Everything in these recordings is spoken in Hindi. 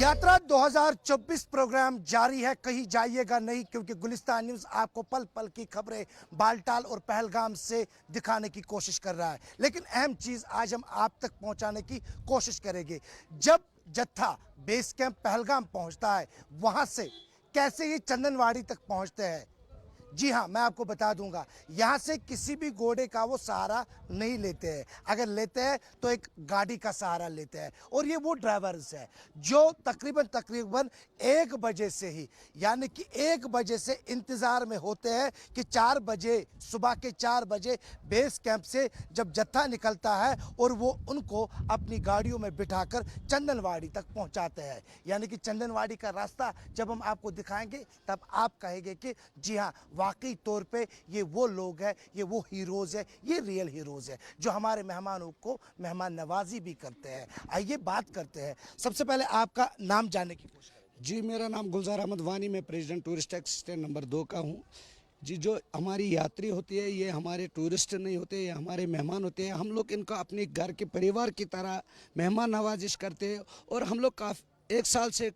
यात्रा 2024 प्रोग्राम जारी है। कहीं जाइएगा नहीं, क्योंकि गुलिस्तान न्यूज़ आपको पल पल की खबरें बालटाल और पहलगाम से दिखाने की कोशिश कर रहा है। लेकिन अहम चीज़ आज हम आप तक पहुंचाने की कोशिश करेंगे। जब जत्था बेस कैंप पहलगाम पहुंचता है, वहां से कैसे ये चंदनवाड़ी तक पहुंचते हैं। जी हाँ, मैं आपको बता दूंगा, यहाँ से किसी भी घोड़े का वो सहारा नहीं लेते हैं। अगर लेते हैं तो एक गाड़ी का सहारा लेते हैं, और ये वो ड्राइवर्स है जो तकरीबन 1 बजे से ही, यानी कि 1 बजे से इंतज़ार में होते हैं कि 4 बजे, सुबह के 4 बजे बेस कैंप से जब जत्था निकलता है और वो उनको अपनी गाड़ियों में बिठाकर चंदनवाड़ी तक पहुँचाते हैं। यानी कि चंदनवाड़ी का रास्ता जब हम आपको दिखाएंगे तब आप कहेंगे कि जी हाँ, वाकई तौर पे ये वो लोग हैं, ये वो हीरोज़ है, ये रियल हीरोज़ है जो हमारे मेहमानों को मेहमान नवाजी भी करते हैं। आइए बात करते हैं। सबसे पहले आपका नाम जानने की कोशिश करें। जी, मेरा नाम गुलजार अहमद वानी, मैं प्रेसिडेंट टूरिस्ट असिस्टेंट नंबर 2 का हूँ। जी, जो हमारी यात्री होती है ये हमारे टूरिस्ट नहीं होते, ये हमारे मेहमान होते हैं। हम लोग इनको अपने घर के परिवार की तरह मेहमान नवाजिश करते हैं, और हम लोग काफ़ी 1 साल से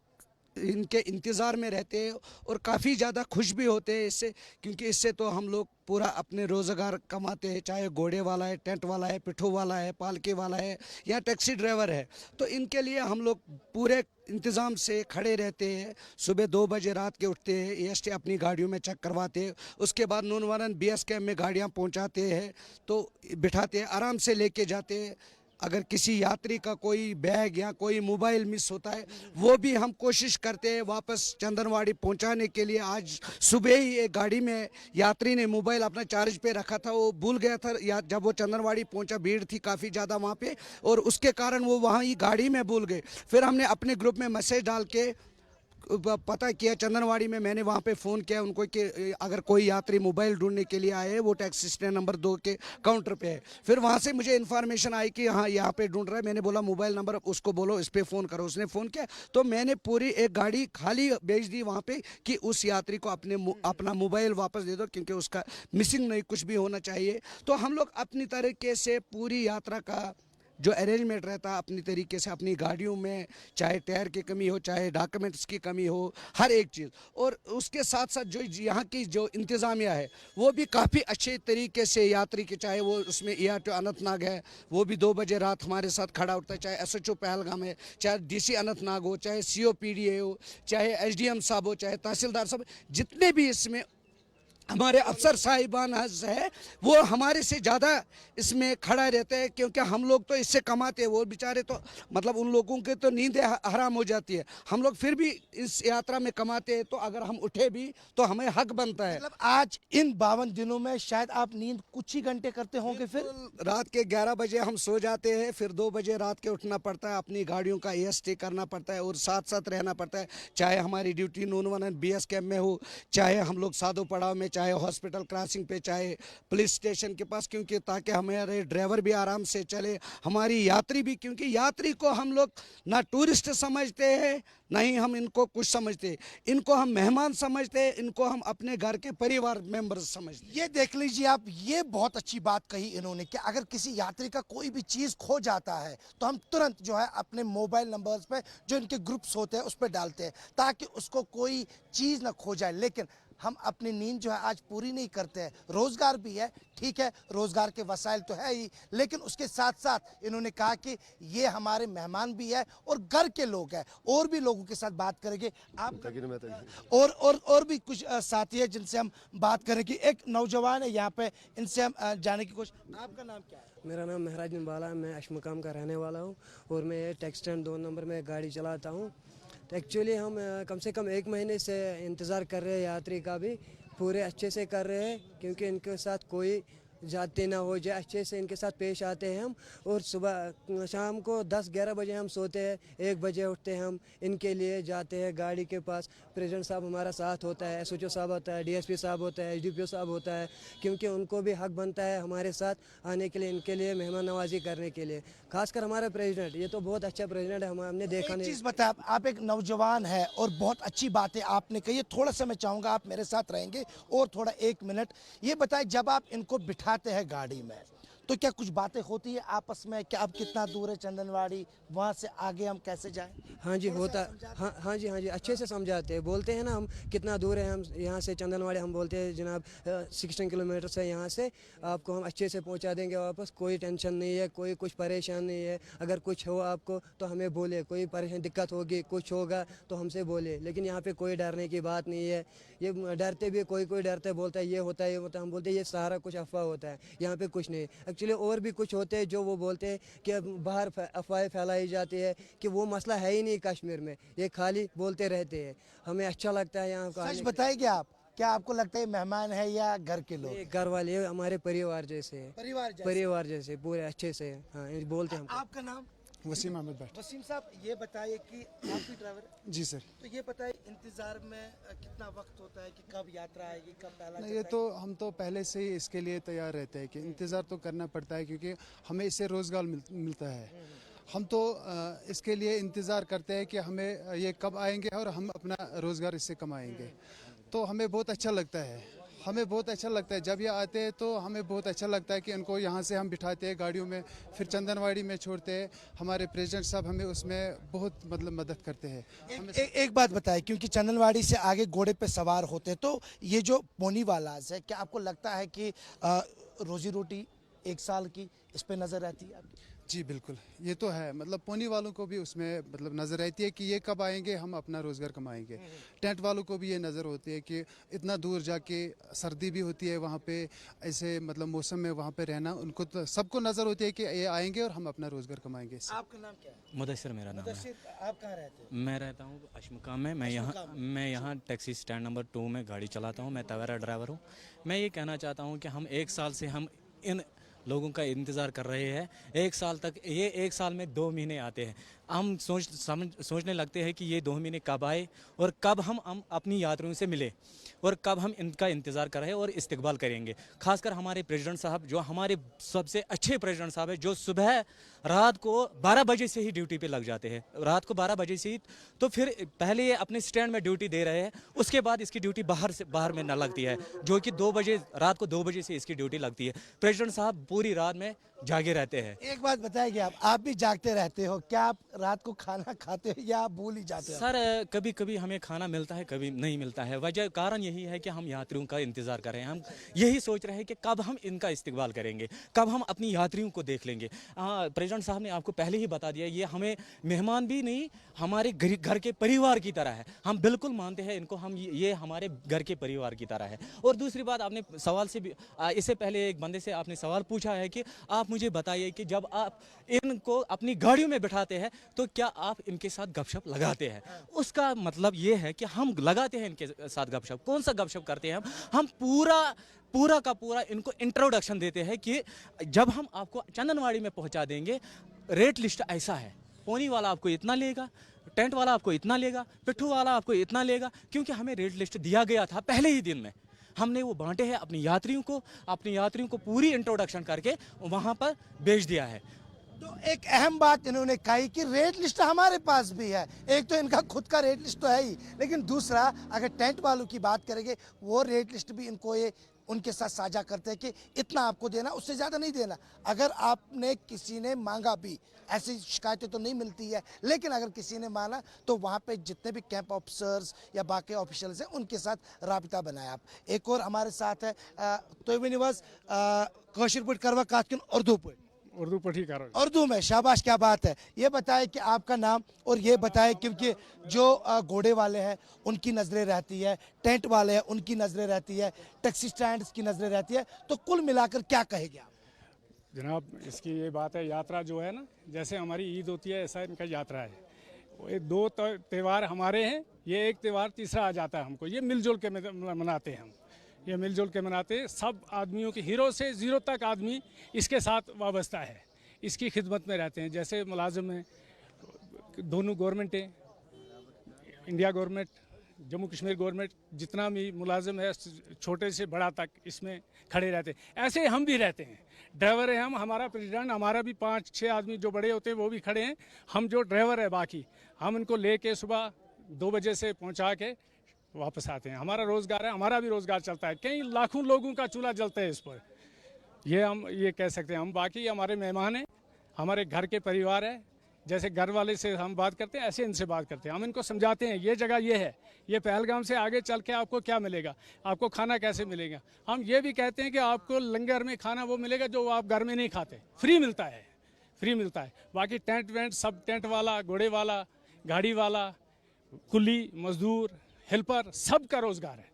इनके इंतज़ार में रहते हैं और काफ़ी ज़्यादा खुश भी होते हैं इससे, क्योंकि इससे तो हम लोग पूरा अपने रोज़गार कमाते हैं। चाहे घोड़े वाला है, टेंट वाला है, पिट्ठू वाला है, पालके वाला है या टैक्सी ड्राइवर है, तो इनके लिए हम लोग पूरे इंतज़ाम से खड़े रहते हैं। सुबह 2 बजे रात के उठते हैं, एएसटी अपनी गाड़ियों में चेक करवाते हैं, उसके बाद नूनवारन बीएस कैंप में गाड़ियाँ पहुँचाते हैं, तो बिठाते हैं, आराम से लेके जाते हैं। अगर किसी यात्री का कोई बैग या कोई मोबाइल मिस होता है, वो भी हम कोशिश करते हैं वापस चंदनवाड़ी पहुंचाने के लिए। आज सुबह ही एक गाड़ी में यात्री ने मोबाइल अपना चार्ज पे रखा था, वो भूल गया था, या जब वो चंदनवाड़ी पहुंचा भीड़ थी काफ़ी ज़्यादा वहाँ पे, और उसके कारण वो वहाँ ही गाड़ी में भूल गए। फिर हमने अपने ग्रुप में मैसेज डाल के पता किया चंदनवाड़ी में, मैंने वहाँ पे फ़ोन किया उनको कि अगर कोई यात्री मोबाइल ढूंढने के लिए आए, वो टैक्सी स्टैंड नंबर 2 के काउंटर पे है। फिर वहाँ से मुझे इन्फॉर्मेशन आई कि हाँ यहाँ पे ढूंढ रहा है। मैंने बोला मोबाइल नंबर उसको बोलो, इस पर फ़ोन करो। उसने फ़ोन किया तो मैंने पूरी एक गाड़ी खाली भेज दी वहाँ पे कि उस यात्री को अपना मोबाइल वापस दे दो, क्योंकि उसका मिसिंग नहीं कुछ भी होना चाहिए। तो हम लोग अपनी तरीके से पूरी यात्रा का जो अरेंजमेंट रहता है अपनी तरीके से अपनी गाड़ियों में, चाहे टायर की कमी हो, चाहे डॉक्यूमेंट्स की कमी हो, हर एक चीज़। और उसके साथ साथ जो यहाँ की जो इंतज़ामिया है वो भी काफ़ी अच्छे तरीके से यात्री के, चाहे वो उसमें ERTO अनंतनाग है, वो भी 2 बजे रात हमारे साथ खड़ा उठता है, चाहे SHO पहलगाम है, चाहे DC अनंतनाग हो, चाहे COPDA हो, चाहे SDM साहब हो, चाहे तहसीलदार साहब, जितने भी इसमें हमारे अफसर साहिबान है, वो हमारे से ज़्यादा इसमें खड़ा रहते हैं, क्योंकि हम लोग तो इससे कमाते हैं। वो बेचारे तो मतलब उन लोगों के तो नींदें हराम हो जाती है, हम लोग फिर भी इस यात्रा में कमाते हैं, तो अगर हम उठे भी तो हमें हक बनता है। मतलब आज इन 52 दिनों में शायद आप नींद कुछ ही घंटे करते होंगे। फिर रात के 11 बजे हम सो जाते हैं, फिर 2 बजे रात के उठना पड़ता है, अपनी गाड़ियों का EST करना पड़ता है, और साथ साथ रहना पड़ता है। चाहे हमारी ड्यूटी नूनवान BS कैंप में हो, चाहे हम लोग साधु पड़ाव में, चाहे हॉस्पिटल क्रॉसिंग पे, चाहे पुलिस स्टेशन के पास, क्योंकि ताकि हमारे ड्राइवर भी आराम से चले, हमारी यात्री भी, क्योंकि यात्री को हम लोग ना टूरिस्ट समझते हैं, ना ही हम इनको कुछ समझते, इनको हम मेहमान समझते हैं, इनको हम अपने घर के परिवार मेंबर्स समझते हैं। ये देख लीजिए आप, ये बहुत अच्छी बात कही इन्होंने कि अगर किसी यात्री का कोई भी चीज़ खो जाता है तो हम तुरंत जो है अपने मोबाइल नंबर्स पे, जो इनके ग्रुप्स होते हैं, उस पर डालते हैं ताकि उसको कोई चीज़ ना खो जाए। लेकिन हम अपनी नींद जो है आज पूरी नहीं करते हैं। रोज़गार भी है, ठीक है, रोज़गार के वसाइल तो है ही, लेकिन उसके साथ साथ इन्होंने कहा कि ये हमारे मेहमान भी है और घर के लोग हैं। और भी लोगों के साथ बात करेंगे आप, और भी कुछ साथी है जिनसे हम बात करेंगे। एक नौजवान है यहाँ पे, इनसे हम जाने की कोशिश। आपका नाम क्या है? मेरा नाम महराज बिन बाला है, मैं अशमुकाम का रहने वाला हूँ, और मैं टैक्सी स्टैंड 2 नंबर में गाड़ी चलाता हूँ। तो एक्चुअली हम कम से कम 1 महीने से इंतज़ार कर रहे हैं यात्री का भी, पूरे अच्छे से कर रहे हैं, क्योंकि इनके साथ कोई जाते ना हो जाए, अच्छे से इनके साथ पेश आते हैं हम। और सुबह शाम को 10-11 बजे हम सोते हैं, 1 बजे उठते हैं, हम इनके लिए जाते हैं गाड़ी के पास। प्रेसिडेंट साहब हमारा साथ होता है, SHO साहब होता है, DSP साहब होता है, SDPO साहब होता है, क्योंकि उनको भी हक बनता है हमारे साथ आने के लिए, इनके लिए मेहमान नवाजी करने के लिए। खासकर हमारा प्रेसिडेंट, ये तो बहुत अच्छा प्रेसिडेंट है, हमने देखा एक नहीं। चीज़ बताया, आप एक नौजवान है और बहुत अच्छी बात है आपने कही है। थोड़ा सा मैं चाहूँगा आप मेरे साथ रहेंगे और थोड़ा 1 मिनट ये बताएं, जब आप इनको बिठाते हैं गाड़ी में तो क्या कुछ बातें होती है आपस में कि अब कितना दूर है चंदनवाड़ी, वहाँ से आगे हम कैसे जाएं? हाँ जी होता। हाँ जी अच्छे से समझाते हैं, बोलते हैं ना हम कितना दूर है, हम यहाँ से चंदनवाड़ी हम बोलते हैं जनाब 16 किलोमीटर से यहाँ से आपको हम अच्छे से पहुँचा देंगे वापस, कोई टेंशन नहीं है, कोई कुछ परेशान नहीं है। अगर कुछ हो आपको तो हमें बोले, कोई परेशान दिक्कत होगी कुछ होगा तो हमसे बोले, लेकिन यहाँ पे कोई डरने की बात नहीं है। ये डरते भी, कोई डरते बोलता है ये होता है ये होता है, हम बोलते हैं ये सारा कुछ अफवाह होता है, यहाँ पे कुछ नहीं। एक्चुअली और भी कुछ होते हैं जो वो बोलते हैं कि बाहर अफवाहें फैलाई जाती है कि वो मसला है ही नहीं कश्मीर में, ये खाली बोलते रहते हैं। हमें अच्छा लगता है यहाँ का। सच बताइए आप, क्या आपको लगता है मेहमान है या घर के लोग? ये घर वाले हमारे परिवार जैसे हैं, परिवार जैसे पूरे अच्छे से। हाँ ये बोलते हैं हमको। आपका नाम? वसीम अहमद भट्ट। वसीम साहब, ये बताइए कि आप भी ड्राइवर हैं? जी सर। तो ये बताइए इंतजार में कितना वक्त होता है कि कब यात्रा आएगी, कब पहला नहीं, ये तो हम तो पहले से ही इसके लिए तैयार रहते हैं कि इंतज़ार तो करना पड़ता है, क्योंकि हमें इससे रोज़गार मिलता है। हम तो इसके लिए इंतज़ार करते हैं कि हमें ये कब आएंगे और हम अपना रोज़गार इससे कमाएंगे। तो हमें बहुत अच्छा लगता है, हमें बहुत अच्छा लगता है जब ये आते हैं, तो हमें बहुत अच्छा लगता है कि इनको यहाँ से हम बिठाते हैं गाड़ियों में, फिर चंदनवाड़ी में छोड़ते हैं। हमारे प्रेसिडेंट साहब हमें उसमें बहुत मतलब मदद करते हैं। एक बात बताएं, क्योंकि चंदनवाड़ी से आगे घोड़े पे सवार होते हैं, तो ये जो पोनी वालाज है, क्या आपको लगता है कि रोजी रोटी 1 साल की इस पे नजर रहती है आपकी? जी बिल्कुल, ये तो है। मतलब पोनी वालों को भी उसमें मतलब नज़र रहती है कि ये कब आएंगे, हम अपना रोज़गार कमाएंगे। टेंट वालों को भी ये नज़र होती है कि इतना दूर जाके सर्दी भी होती है वहाँ पे, ऐसे मतलब मौसम में वहाँ पे रहना, उनको तो सबको नज़र होती है कि ये आएंगे और हम अपना रोज़गार कमाएंगे। आपका नाम क्या है? मुदस्सिर मेरा नाम है। आप कहाँ रहते हो? मैं रहता हूँ अशमुकाम में। मैं यहाँ टैक्सी स्टैंड नंबर 2 में गाड़ी चलाता हूँ। मैं तवेरा ड्राइवर हूँ। मैं ये कहना चाहता हूँ कि हम 1 साल से हम इन लोगों का इंतज़ार कर रहे हैं। 1 साल तक, ये 1 साल में 2 महीने आते हैं। हम सोचने लगते हैं कि ये 2 महीने कब आए और कब हम अपनी यात्रियों से मिले और कब हम इनका इंतज़ार कर रहे हैं और इस्तकबाल करेंगे। खासकर हमारे प्रेसिडेंट साहब, जो हमारे सबसे अच्छे प्रेसिडेंट साहब हैं, जो सुबह रात को 12 बजे से ही ड्यूटी पे लग जाते हैं। रात को 12 बजे से ही, तो फिर पहले ये अपने स्टैंड में ड्यूटी दे रहे हैं, उसके बाद इसकी ड्यूटी बाहर में न लगती है, जो कि 2 बजे रात को 2 बजे से इसकी ड्यूटी लगती है। प्रेसिडेंट साहब पूरी रात में जागे रहते हैं। एक बात बताइए, आप भी जागते रहते हो, क्या आप रात को खाना खाते हो या आप भूल ही जाते हो? सर कभी कभी हमें खाना मिलता है, कभी नहीं मिलता है। वजह कारण यही है कि हम यात्रियों का इंतज़ार कर रहे हैं। हम यही सोच रहे हैं कि कब हम इनका इस्तकबाल करेंगे, कब हम अपनी यात्रियों को देख लेंगे। प्रेसिडेंट साहब ने आपको पहले ही बता दिया, ये हमें मेहमान भी नहीं, हमारे घर के परिवार की तरह है। हम बिल्कुल मानते हैं इनको, हम ये हमारे घर के परिवार की तरह है। और दूसरी बात, आपने सवाल से भी इससे पहले एक बंदे से आपने सवाल पूछा है कि आप मुझे बताइए कि जब आप इनको अपनी गाड़ियों में बिठाते हैं तो क्या आप इनके साथ गपशप लगाते हैं? उसका मतलब ये है कि हम लगाते हैं इनके साथ गपशप। कौन सा गपशप करते हैं हम पूरा का पूरा इनको इंट्रोडक्शन देते हैं कि जब हम आपको चंदनवाड़ी में पहुंचा देंगे, रेट लिस्ट ऐसा है, पोनी वाला आपको इतना लेगा, टेंट वाला आपको इतना लेगा, पिट्ठू वाला आपको इतना लेगा, क्योंकि हमें रेट लिस्ट दिया गया था पहले ही दिन में। हमने वो बांटे हैं अपनी यात्रियों को पूरी इंट्रोडक्शन करके वहाँ पर भेज दिया है। तो एक अहम बात इन्होंने कही कि रेट लिस्ट हमारे पास भी है। एक तो इनका खुद का रेट लिस्ट तो है ही, लेकिन दूसरा अगर टेंट वालों की बात करेंगे, वो रेट लिस्ट भी इनको ये उनके साथ साझा करते हैं कि इतना आपको देना, उससे ज़्यादा नहीं देना। अगर आपने किसी ने मांगा भी, ऐसी शिकायतें तो नहीं मिलती है, लेकिन अगर किसी ने माना तो वहाँ पे जितने भी कैंप ऑफिसर्स या बाकी ऑफिशियल्स हैं उनके साथ राबिता बनाया आप। एक और हमारे साथ है तो निवास कौशिर पुट करवा कातकिन उर्दू पढ़ी कर उर्दू में। शाबाश, क्या बात है। ये बताएं कि आपका नाम, और ये बताएं क्योंकि जो घोड़े वाले हैं उनकी नज़रें रहती है, टेंट वाले हैं उनकी नज़रें रहती है, टैक्सी स्टैंड्स की नज़रें रहती है, तो कुल मिलाकर क्या कहेंगे आप? जनाब, इसकी ये बात है, यात्रा जो है ना, जैसे हमारी ईद होती है ऐसा इनका यात्रा है। ये 2 त्यौहार हमारे हैं, ये एक त्यौहार तीसरा आ जाता है हमको। ये मिलजुल के मनाते हैं हम, ये मिलजुल के मनाते हैं। सब आदमियों की, हीरो से ज़ीरो तक आदमी इसके साथ वाबस्ता है, इसकी खिदमत में रहते हैं। जैसे मुलाजिम हैं, दोनों गवर्नमेंटें, India government, Jammu Kashmir government, जितना भी मुलाजिम है छोटे से बड़ा तक इसमें खड़े रहते हैं। ऐसे हम भी रहते हैं, ड्राइवर हैं हम, हमारा प्रेसिडेंट, हमारा भी 5-6 आदमी जो बड़े होते हैं वो भी खड़े हैं। हम जो ड्राइवर है बाकी, हम इनको लेके सुबह 2 बजे से पहुंचा के वापस आते हैं। हमारा रोज़गार है, हमारा भी रोज़गार चलता है। कई लाखों लोगों का चूल्हा जलता है इस पर। ये हम ये कह सकते हैं। हम बाकी हमारे मेहमान हैं, हमारे घर के परिवार है। जैसे घर वाले से हम बात करते हैं ऐसे इनसे बात करते हैं। हम इनको समझाते हैं ये जगह ये है, ये पहलगाम से आगे चल के आपको क्या मिलेगा, आपको खाना कैसे मिलेगा। हम ये भी कहते हैं कि आपको लंगर में खाना वो मिलेगा जो आप घर में नहीं खाते, फ्री मिलता है, फ्री मिलता है। बाकी टेंट वेंट सब, टेंट वाला, घोड़े वाला, गाड़ी वाला, कुली, मजदूर, हेल्पर, सबका रोजगार है।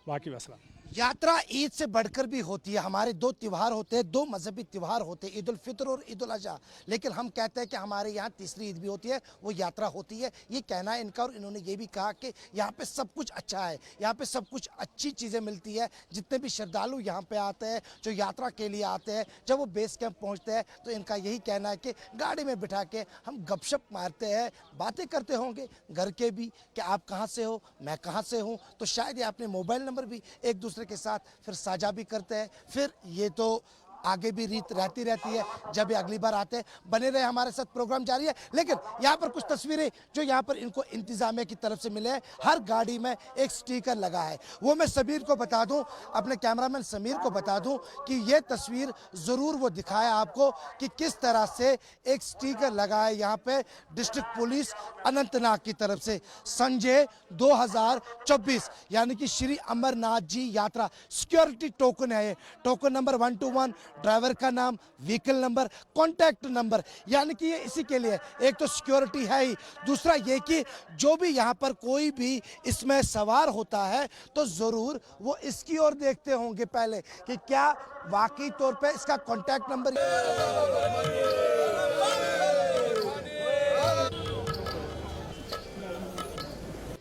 बाकी वसला यात्रा ईद से बढ़कर भी होती है। हमारे दो त्यौहार होते हैं, दो मजहबी त्यौहार होते हैं, ईद उल फितर और ईद उल अजहा। लेकिन हम कहते हैं कि हमारे यहाँ तीसरी ईद भी होती है, वो यात्रा होती है। ये कहना है इनका। और इन्होंने ये भी कहा कि यहाँ पे सब कुछ अच्छा है, यहाँ पे सब कुछ अच्छी चीज़ें मिलती है। जितने भी श्रद्धालु यहाँ पे आते हैं, जो यात्रा के लिए आते हैं, जब वो बेस कैंप पहुँचते हैं तो इनका यही कहना है कि गाड़ी में बिठा के हम गपशप मारते हैं, बातें करते होंगे घर के भी कि आप कहाँ से हो, मैं कहाँ से हूँ। तो शायद ये अपने मोबाइल नंबर भी एक दूसरे के साथ फिर साझा भी करते हैं। फिर ये तो आगे भी रीत रहती रहती है। जब ये अगली बार आते हैं, बने रहे हमारे साथ, प्रोग्राम जारी है। लेकिन यहाँ पर कुछ तस्वीरें जो यहाँ पर इनको इंतजामिया की तरफ से मिले हैं। हर गाड़ी में एक स्टिकर लगा है। वो मैं समीर को बता दूं, अपने कैमरामैन समीर को बता दूं कि ये तस्वीर ज़रूर वो दिखाए आपको कि किस तरह से एक स्टिकर लगा है यहाँ पे डिस्ट्रिक्ट पुलिस अनंतनाग की तरफ से। संजय 2024 यानी कि श्री अमरनाथ जी यात्रा सिक्योरिटी टोकन है ये। टोकन नंबर 121, ड्राइवर का नाम, व्हीकल नंबर, कॉन्टैक्ट नंबर, यानी कि ये इसी के लिए। एक तो सिक्योरिटी है ही, दूसरा ये कि जो भी यहाँ पर कोई भी इसमें सवार होता है तो ज़रूर वो इसकी ओर देखते होंगे पहले कि क्या वाकई तौर पे इसका कॉन्टैक्ट नंबर।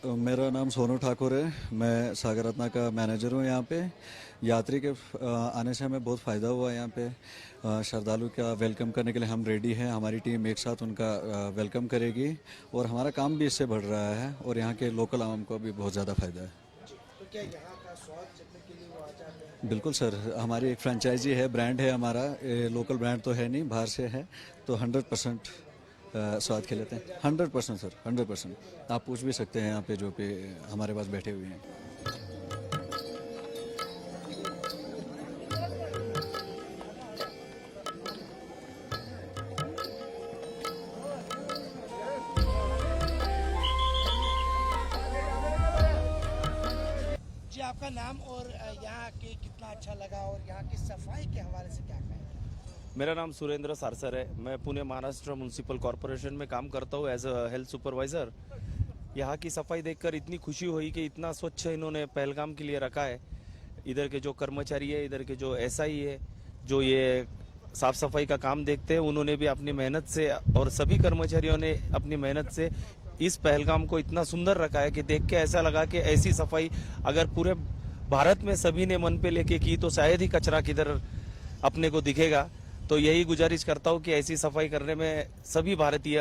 मेरा नाम सोनू ठाकुर है। मैं सागर रत्ना का मैनेजर हूँ यहाँ पे। यात्री के आने से हमें बहुत फ़ायदा हुआ यहाँ पे। श्रद्धालु का वेलकम करने के लिए हम रेडी हैं। हमारी टीम एक साथ उनका वेलकम करेगी और हमारा काम भी इससे बढ़ रहा है और यहाँ के लोकल आवाम को भी बहुत ज़्यादा फ़ायदा है। तो क्या यहाँ का स्वाद चखने के लिए वो आ जाते हैं? बिल्कुल सर, हमारी एक फ्रेंचाइजी है, ब्रांड है हमारा। लोकल ब्रांड तो है नहीं, बाहर से है, तो 100% स्वाद खिलाते हैं। 100% सर, 100%। आप पूछ भी सकते हैं यहाँ पे जो पे हमारे पास बैठे हुए हैं। जी आपका नाम और यहाँ के कितना अच्छा लगा और यहाँ की सफाई के हवाले से क्या कहें? मेरा नाम सुरेंद्र सारसर है। मैं पुणे महाराष्ट्र म्यूनसिपल कॉरपोरेशन में काम करता हूँ एज अ हेल्थ सुपरवाइज़र। यहाँ की सफाई देखकर इतनी खुशी हुई कि इतना स्वच्छ इन्होंने पहलगाम के लिए रखा है। इधर के जो कर्मचारी है, इधर के जो एसआई है, जो ये साफ सफाई का काम देखते हैं, उन्होंने भी अपनी मेहनत से और सभी कर्मचारियों ने अपनी मेहनत से इस पहलगाम को इतना सुंदर रखा है कि देख के ऐसा लगा कि ऐसी सफाई अगर पूरे भारत में सभी ने मन पे लेके की तो शायद ही कचरा किधर अपने को दिखेगा। तो यही गुजारिश करता हूँ कि ऐसी सफाई करने में सभी भारतीय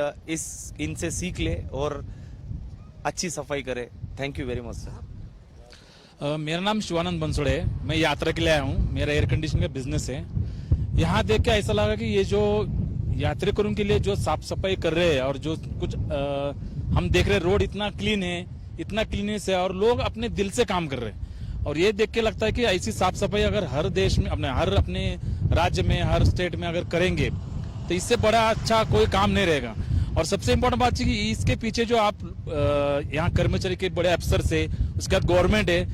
इनसे सीख ले और अच्छी सफाई करे। Thank you very much sir. मेरा नाम शिवानंद बंसोड़े है। मैं यात्रा के लिए आया हूँ। मेरा एयर कंडीशन का बिजनेस है। यहाँ देख के ऐसा लगा कि ये जो यात्रिकों के लिए जो साफ सफाई कर रहे हैं और जो कुछ हम देख रहे हैं, रोड इतना क्लीन है, इतना क्लीनेस है और लोग अपने दिल से काम कर रहे हैं। और ये देख के लगता है कि ऐसी साफ सफाई अगर हर देश में, अपने राज्य में, हर स्टेट में अगर करेंगे तो इससे बड़ा अच्छा कोई काम नहीं रहेगा। और सबसे इम्पोर्टेंट बात है कि इसके पीछे जो आप यहाँ कर्मचारी के बड़े अफसर से, उसके बाद गवर्नमेंट है,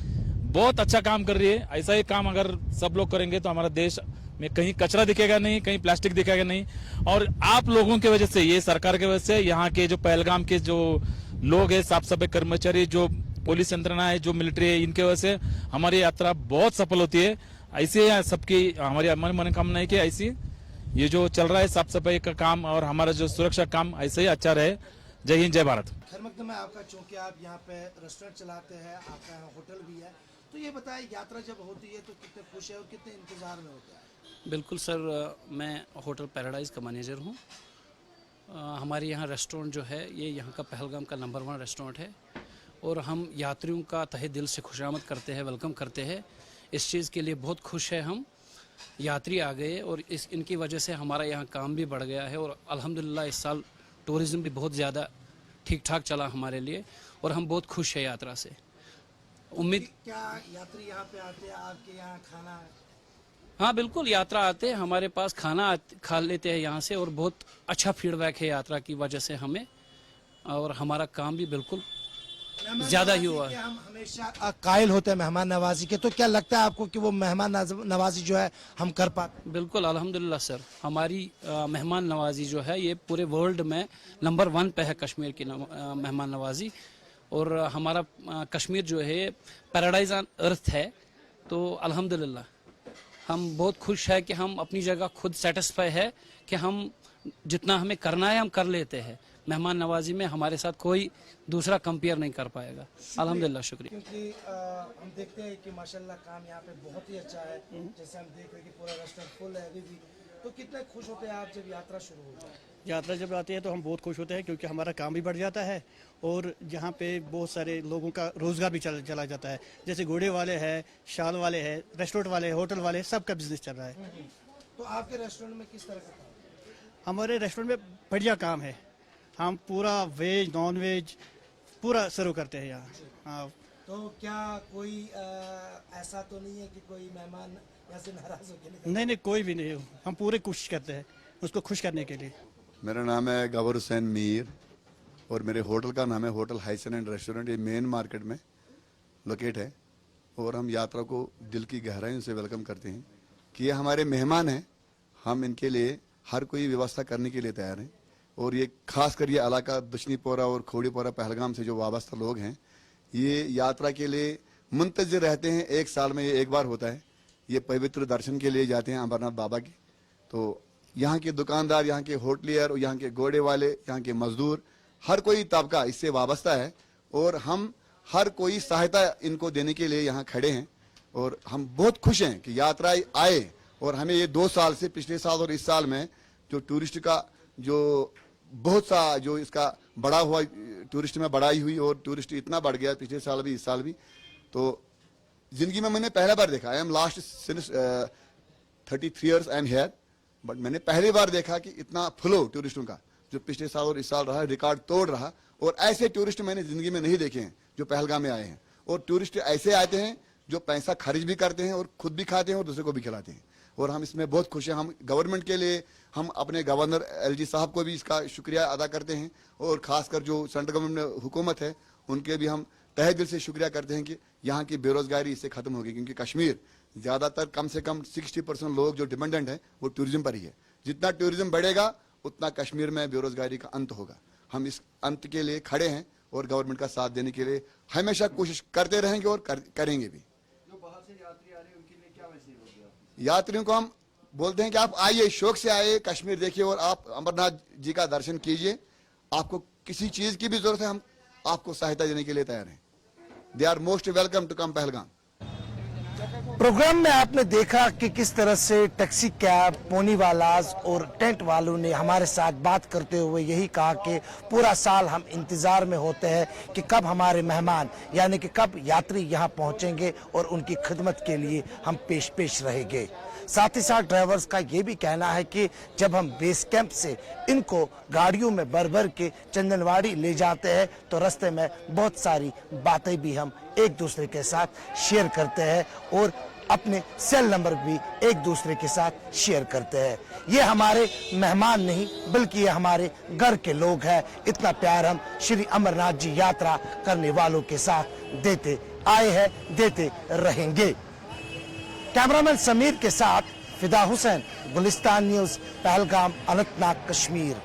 बहुत अच्छा काम कर रही है। ऐसा ही काम अगर सब लोग करेंगे तो हमारा देश में कहीं कचरा दिखेगा नहीं, कहीं प्लास्टिक दिखेगा नहीं। और आप लोगों की वजह से, ये सरकार की वजह से, यहाँ के जो पहलगाम के जो लोग हैं, साफ सफाई कर्मचारी, जो पुलिस यंत्रणा है, जो मिलिट्री है, इनके वजह से हमारी यात्रा बहुत सफल होती है। ऐसे सबकी हमारी मनोकामना है कि ऐसी ये जो चल रहा है साफ सफाई का काम और हमारा जो सुरक्षा काम ऐसे ही अच्छा रहे। जय हिंद, जय भारत। खैर मकदम है आपका, चूंकि आप यहाँ पे रेस्टोरेंट चलाते हैं, आपका यहाँ होटल भी है, तो ये बताएं यात्रा जब होती है तो कितने खुश है और कितने इंतजार में होता है? बिल्कुल सर, मैं होटल पैराडाइज का मैनेजर हूँ। हमारे यहाँ रेस्टोरेंट जो है ये यहाँ का पहलगाम का नंबर 1 रेस्टोरेंट है और हम यात्रियों का तहे दिल से खुशामद करते हैं, वेलकम करते हैं। इस चीज़ के लिए बहुत खुश है हम। यात्री आ गए और इनकी वजह से हमारा यहाँ काम भी बढ़ गया है और अल्हम्दुलिल्लाह इस साल टूरिज़्म भी बहुत ज़्यादा ठीक ठाक चला हमारे लिए और हम बहुत खुश हैं यात्रा से। उम्मीद क्या यात्री यहाँ पे आते हैं, आपके यहाँ खाना हाँ बिल्कुल, यात्रा आते हैं हमारे पास, खाना खा लेते हैं यहाँ से, और बहुत अच्छा फीडबैक है यात्रा की वजह से हमें, और हमारा काम भी बिल्कुल ज्यादा ही हुआ है। हम हमेशा कायल होते हैं मेहमान नवाजी के, तो क्या लगता है आपको कि वो मेहमान नवाजी जो है हम कर पाते? बिल्कुल अल्हम्दुलिल्लाह सर, हमारी मेहमान नवाजी जो है ये पूरे वर्ल्ड में नंबर 1 पे है कश्मीर की मेहमान नवाजी। और हमारा कश्मीर जो है पैराडाइज ऑन अर्थ है, तो अल्हम्दुलिल्लाह हम बहुत खुश है कि हम अपनी जगह खुद सेटिस्फाई है कि हम जितना हमें करना है हम कर लेते हैं। मेहमान नवाजी में हमारे साथ कोई दूसरा कंपेयर नहीं कर पाएगा। अल्हम्दुलिल्लाह, शुक्रिया। क्योंकि हम देखते हैं कि माशाल्लाह काम यहाँ पे बहुत ही अच्छा है, जैसे हम देख रहे हैं कि पूरा रेस्टोरेंट फुल है अभी भी। तो कितने खुश होते हैं आप जब यात्रा शुरू होती है? यात्रा जब आती है तो हम बहुत खुश होते हैं, क्योंकि हमारा काम भी बढ़ जाता है और यहाँ पे बहुत सारे लोगों का रोजगार भी चला जाता है। जैसे घोड़े वाले हैं, शाल वाले हैं, रेस्टोरेंट वाले, होटल वाले, सबका बिजनेस चल रहा है। तो आपके रेस्टोरेंट में किस तरह का काम है? हमारे रेस्टोरेंट में बढ़िया काम है, हम पूरा वेज नॉन वेज पूरा सर्व करते हैं यहाँ। हाँ। तो क्या कोई ऐसा तो नहीं है कि कोई मेहमान यहाँ से नाराज होकर नहीं, कोई भी नहीं, हम पूरे कोशिश करते हैं उसको खुश करने के लिए। मेरा नाम है गवर हुसैन मीर और मेरे होटल का नाम है होटल हाइसन एंड रेस्टोरेंट। ये मेन मार्केट में लोकेट है और हम यात्रा को दिल की गहराइयों से वेलकम करते हैं कि ये हमारे मेहमान हैं। हम इनके लिए हर कोई व्यवस्था करने के लिए तैयार हैं और ये खासकर ये इलाका दशनीपोरा और खोड़ीपोरा पहलगाम से जो वाबस्ता लोग हैं, ये यात्रा के लिए मुंतज़िर रहते हैं। एक साल में ये एक बार होता है, ये पवित्र दर्शन के लिए जाते हैं अमरनाथ बाबा के। तो यहाँ के दुकानदार, यहाँ के होटलियर, यहाँ के घोड़े वाले, यहाँ के मजदूर, हर कोई तबका इससे वाबस्ता है और हम हर कोई सहायता इनको देने के लिए यहाँ खड़े हैं। और हम बहुत खुश हैं कि यात्रा आए और हमें ये 2 साल से, पिछले साल और इस साल में जो टूरिस्ट का जो बहुत सा जो इसका बड़ा हुआ, टूरिस्ट में बढ़ाई हुई और टूरिस्ट इतना बढ़ गया पिछले साल भी इस साल भी। तो जिंदगी में मैंने पहला बार देखा, I am last since 33 years I am here, but मैंने पहली बार देखा कि इतना फ्लो टूरिस्टों का जो पिछले साल और इस साल रहा, रिकॉर्ड तोड़ रहा। और ऐसे टूरिस्ट मैंने जिंदगी में नहीं देखे हैं जो पहलगाम में आए हैं। और टूरिस्ट ऐसे आते हैं जो पैसा खर्च भी करते हैं और खुद भी खाते हैं और दूसरे को भी खिलाते हैं। और हम इसमें बहुत खुश हैं। हम गवर्नमेंट के लिए, हम अपने गवर्नर LG साहब को भी इसका शुक्रिया अदा करते हैं और खासकर जो सेंट्रल गवर्नमेंट हुकूमत है उनके भी हम तहे दिल से शुक्रिया करते हैं कि यहाँ की बेरोजगारी इससे खत्म होगी। क्योंकि कश्मीर ज़्यादातर कम से कम 60% लोग जो डिपेंडेंट है वो टूरिज्म पर ही है। जितना टूरिज्म बढ़ेगा उतना कश्मीर में बेरोजगारी का अंत होगा। हम इस अंत के लिए खड़े हैं और गवर्नमेंट का साथ देने के लिए हमेशा कोशिश करते रहेंगे और करेंगे भी। जो बाहर से यात्री आ रहे हैं उनके लिए क्या मैसेज होगा? यात्रियों को हम बोलते हैं कि आप आइए, शौक से आइए, कश्मीर देखिए और आप अमरनाथ जी का दर्शन कीजिए। आपको किसी चीज की भी जरूरत है, हम आपको सहायता देने के लिए तैयार हैं। They are most welcome to come Pahalgam. Programme में आपने देखा कि किस तरह से टैक्सी कैब, पोनी वालाज और टेंट वालों ने हमारे साथ बात करते हुए यही कहा कि पूरा साल हम इंतजार में होते हैं कि कब हमारे मेहमान यानी कि कब यात्री यहां पहुंचेंगे और उनकी खिदमत के लिए हम पेश रहेंगे। साथ ही साथ ड्राइवर्स का ये भी कहना है कि जब हम बेस कैंप से इनको गाड़ियों में भर के चंदनवाड़ी ले जाते हैं तो रास्ते में बहुत सारी बातें भी हम एक दूसरे के साथ शेयर करते हैं और अपने सेल नंबर भी एक दूसरे के साथ शेयर करते हैं। ये हमारे मेहमान नहीं बल्कि ये हमारे घर के लोग हैं। इतना प्यार हम श्री अमरनाथ जी यात्रा करने वालों के साथ देते आए हैं, देते रहेंगे। कैमरामैन समीर के साथ फिदा हुसैन, गुलिस्तान न्यूज़, पहलगाम, अनंतनाग, कश्मीर।